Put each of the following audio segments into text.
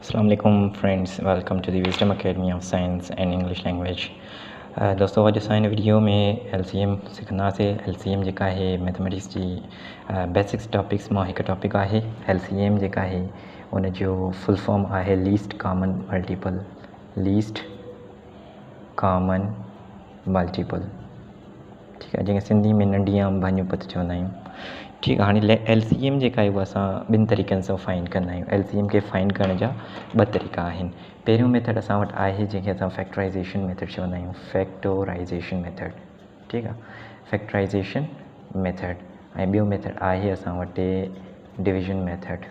अस्सलाम वालेकुम friends, welcome to the Wisdom Academy of science and English language. दोस्तों अॼु असां हिन वीडियो में LCM सिखंदासीं। LCM जेका आहे मैथमेटिक्स जी बेसिक्स टॉपिक्स मां हिकु टॉपिक आहे। LCM जेका आहे उन जो फुल फॉर्म आहे least common multiple. Least common multiple, ठीकु आहे, जंहिंखे सिंधी में नंढी आम भाॼियूं पत चवंदा आहियूं। ठीकु आहे। हाणे LCM जेका आहे उहा असां ॿिनि तरीक़नि सां फाइंड कंदा आहियूं। LCM खे फाइंड करण जा ॿ तरीक़ा आहिनि। पहिरियों मेथड असां वटि आहे जंहिंखे असां फैक्टराइज़ेशन मेथड चवंदा आहियूं। फैक्टोराइज़ेशन मेथड, ठीकु आहे, फैक्टराइज़ेशन मेथड। ऐं ॿियो मेथड आहे असां वटि डिविजन मेथड,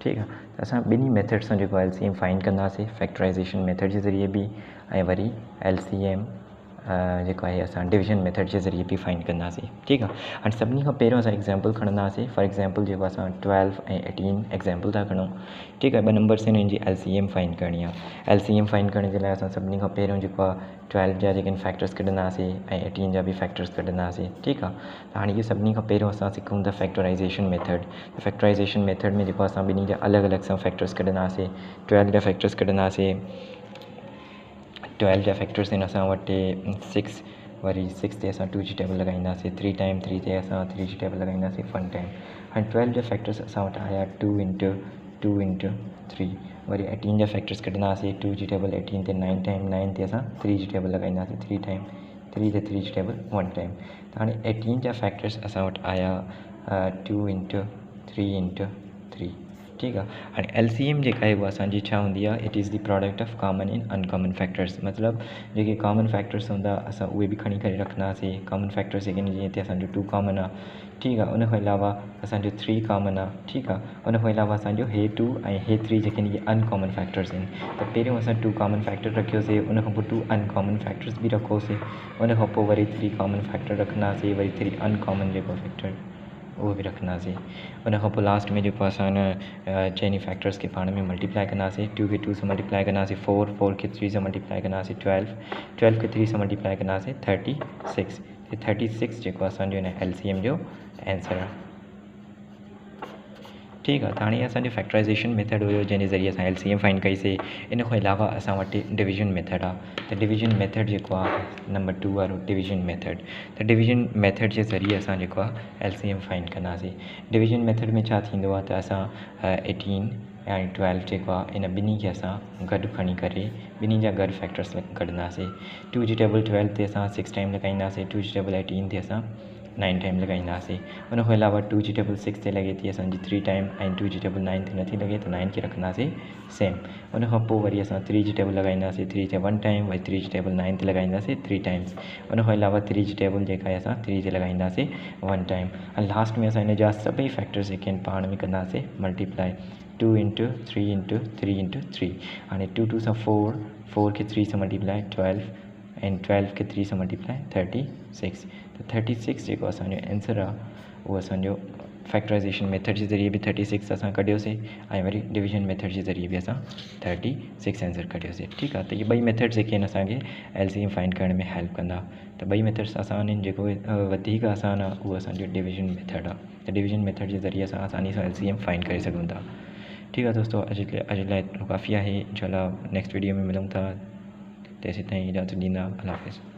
ठीकु आहे। त असां ॿिन्ही मेथड सां जेको LCM फाइंड कंदासीं, फैक्टराइज़ेशन मेथड जे ज़रिए बि ऐं वरी LCM जेको आहे असां डिविजन मेथड जे ज़रिए बि फाइंड कंदासीं, ठीकु आहे। हाणे सभिनी खां पहिरियों असां एग्ज़ाम्पल खणंदासीं। फॉर एग्ज़ाम्पल जेको असां 12 ऐं 18 एग्ज़ाम्पल था खणूं, ठीकु आहे। ॿ नंबर्स आहिनि, हिन जी LCM फाइंड करणी आहे। LCM फाइंड करण जे लाइ असां सभिनी खां पहिरियों जेको आहे 12 जा जेके फैक्टर्स कढंदासीं ऐं 18 जा बि फैक्टर्स कढंदासीं, ठीकु आहे। त हाणे इहे सभिनी खां पहिरियों असां सिखूं था फैक्टराइज़ेशन मेथड। फैक्टराइज़ेशन मेथड में जेको असां ॿिन्ही जा अलॻि अलॻि सां फैक्टर्स कढंदासीं। 12 जा फैक्टर्स कढंदासीं। 12 जा फैक्टर्स आहिनि असां वटि 6, वरी 6 ते असां 2 जी टेबल लॻाईंदासीं। 3 टाइम 3 ते असां 3 जी टेबल लॻाईंदासीं 1 टाइम। हाणे 12 जा फैक्टर्स असां वटि आया 2 इंटू 2 इंटू 3। वरी 18 जा फैक्टर्स कढंदासीं। 2 जी टेबल 18 ते 9 टाइम 9 ते असां 3 जी टेबल लॻाईंदासीं 3 टाइम। 3 ते 3 जी टेबल 1 टाइम। त हाणे 18 जा फैक्टर्स असां वटि आया 2 इंटू 3 इंटू 3, ठीकु आहे। हाणे LCM जेका आहे उहा असांजी छा हूंदी आहे? It is the product of common in uncommon factors. मतिलबु जेके कॉमन फैक्टर्स हूंदा असां उहे बि खणी करे रखंदासीं। कॉमन फैक्टर्स जेके आहिनि, जीअं त असांजो 2 कॉमन आहे, ठीकु आहे। उन खां अलावा असांजो 3 कॉमन आहे, ठीकु आहे। उन खां अलावा असांजो हे 2 ऐं हे 3 जेके आहिनि इहे अनकॉमन फैक्टर्स आहिनि। त पहिरियों असां 2 कॉमन फैक्टर रखियोसीं, उन खां पोइ 2 अनकॉमन फैक्टर्स बि रखोसीं, उन खां पोइ वरी 3 कॉमन फैक्टर रखंदासीं, वरी 3 अनकॉमन जेको फैक्टर उहो बि रखंदासीं। उन खां पोइ लास्ट में जेको असां चइनी फैक्टर्स खे पाण में मल्टीप्लाई कंदासीं। 2 खे 2 सां मल्टीप्लाई कंदासीं 4, 4 खे 3 सां मल्टीप्लाई कंदासीं 12, 12 खे 3 सां मल्टीप्लाई कंदासीं 36। 36 जेको असांजो हिन LCM जो आंसर आहे, ठीकु आहे। त हाणे असांजो फैक्टराइज़ेशन मेथड हुयो जंहिंजे ज़रिए असां LCM फाइंड कईसीं। इन खां अलावा असां वटि डिविजन मेथड आहे। त डिविजन मेथड जेको आहे नंबर 2 वारो डिविजन मेथड। त डिविजन मेथड जे ज़रिए असां जेको आहे LCM फाइंड कंदासीं। डिविजन मेथड में छा थींदो आहे त असां 18 ऐं 12 जेको आहे इन ॿिन्ही खे असां गॾु खणी करे ॿिन्ही जा गॾु फैक्टर्स कढंदासीं। 2 जी टेबल 12 ते असां 6 टाइम लॻाईंदासीं। 2 जी टेबल 18 ते असां 9 टाइम लॻाईंदासीं। उन खां अलावा 2 जी टेबल 6 ते लॻे थी असांजी 3 टाइम, ऐं 2 जी टेबल 9 ते नथी लॻे त 9 खे रखंदासीं सेम। उन खां पोइ वरी असां 3 जी टेबल लॻाईंदासीं 3 ते 1 टाइम, वरी 3 जी टेबल 9 ते लॻाईंदासीं 3 टाइम्स। उन खां अलावा 3 जी टेबल जेका आहे असां 3 ते लॻाईंदासीं 1 टाइम। ऐं लास्ट में असां हिन जा सभई फैक्टर्स जेके आहिनि पाण में कंदासीं मल्टीप्लाई। 2 into 3 into 3 into 3। हाणे 2 2 सां 4, 4 खे 3 सां मल्टीप्लाई 12, ऐं 12 खे 3 सां मल्टीप्लाई 36। त 36 जेको असांजो आंसर आहे उहो असांजो फैक्टराइज़ेशन मेथड जे ज़रिए बि 36 असां कढियोसीं, ऐं वरी डिविजन मेथड जे ज़रिए बि असां 36 आंसर कढियोसीं, ठीकु आहे। त इहे ॿई मेथड्स जेके आहिनि असांखे LCM फाइंड करण में हेल्प कंदा। त ॿई मेथड्स आसान आहिनि। जेको वधीक आसान आहे उहो असांजो डिविजन मेथड आहे। त डिविजन मेथड जे ज़रिए असां आसानी सां LCM फाइंड करे सघूं था, ठीकु आहे। दोस्तों अॼु लाइ एतिरो काफ़ी आहे। इंशाल्लाह नेक्स्ट वीडियो में मिलूं था। तेसीं ताईं इजाज़त ॾींदा। अल्लाह हाफ़िज़।